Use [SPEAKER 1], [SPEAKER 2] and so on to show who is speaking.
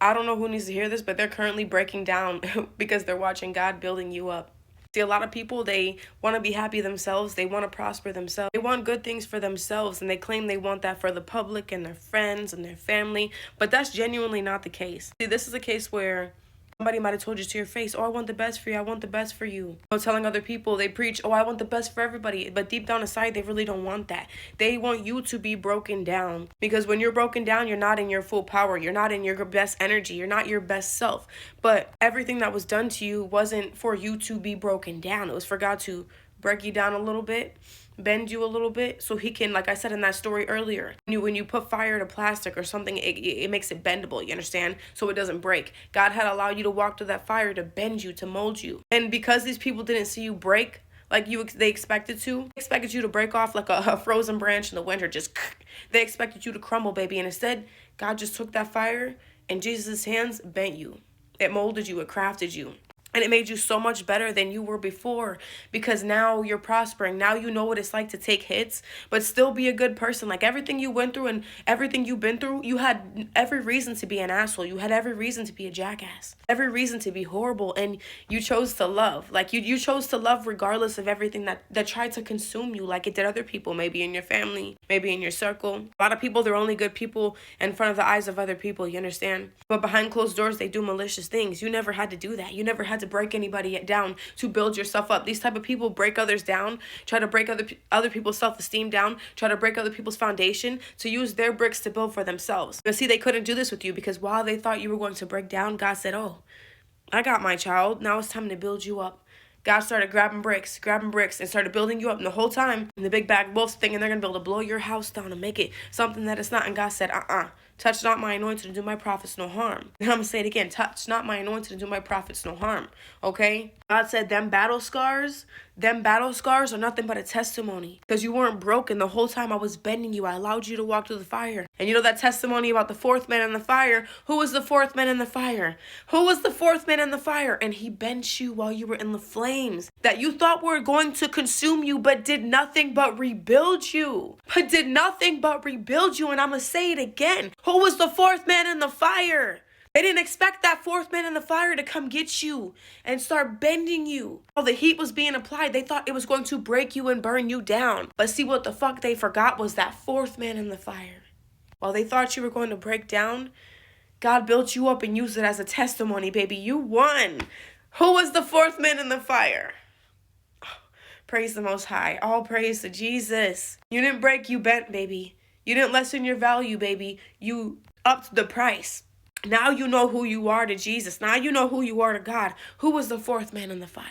[SPEAKER 1] I don't know who needs to hear this, but they're currently breaking down because they're watching God building you up. See, a lot of people, they want to be happy themselves. They want to prosper themselves. They want good things for themselves, and they claim they want that for the public and their friends and their family. But that's genuinely not the case. See, this is a case where somebody might have told you to your face, oh, I want the best for you. I want the best for you. Telling other people, they preach, oh, I want the best for everybody. But deep down inside, they really don't want that. They want you to be broken down. Because when you're broken down, you're not in your full power. You're not in your best energy. You're not your best self. But everything that was done to you wasn't for you to be broken down. It was for God to break you down a little bit, bend you a little bit, so he can, like I said in that story earlier, when you put fire to plastic or something, it makes it bendable, you understand, so it doesn't break. God had allowed you to walk through that fire to bend you, to mold you. And because these people didn't see you break like they expected you to break off like a frozen branch in the winter, just they expected you to crumble, baby. And instead, God just took that fire and Jesus' hands bent you. It molded you, it crafted you. And it made you so much better than you were before, because now you're prospering. Now you know what it's like to take hits, but still be a good person. Like everything you went through and everything you've been through, you had every reason to be an asshole. You had every reason to be a jackass, every reason to be horrible. And you chose to love. Like you chose to love regardless of everything that tried to consume you, like it did other people, maybe in your family, maybe in your circle. A lot of people, they're only good people in front of the eyes of other people, you understand? But behind closed doors, they do malicious things. You never had to do that. You never had to break anybody down to build yourself up. These type of people break others down, try to break other people's self-esteem down, try to break other people's foundation to use their bricks to build for themselves. But see, they couldn't do this with you because while they thought you were going to break down, God said, oh, I got my child. Now it's time to build you up. God started grabbing bricks, and started building you up. And the whole time, in the big bad wolf thinking they're going to be able to blow your house down and make it something that it's not. And God said, touch not my anointed and do my prophets no harm. And I'm going to say it again, touch not my anointed and do my prophets no harm. Okay? God said them battle scars are nothing but a testimony. Because you weren't broken the whole time I was bending you. I allowed you to walk through the fire. And you know that testimony about the fourth man in the fire? Who was the fourth man in the fire? Who was the fourth man in the fire? And he bent you while you were in the flames that you thought were going to consume you, but did nothing but rebuild you. And I'm going to say it again. Who was the fourth man in the fire? They didn't expect that fourth man in the fire to come get you and start bending you. While the heat was being applied, they thought it was going to break you and burn you down. But see, what the fuck they forgot was that fourth man in the fire. While they thought you were going to break down, God built you up and used it as a testimony, baby. You won. Who was the fourth man in the fire? Praise the Most High. All praise to Jesus. You didn't break, you bent, baby. You didn't lessen your value, baby. You upped the price. Now you know who you are to Jesus. Now you know who you are to God. Who was the fourth man in the fire?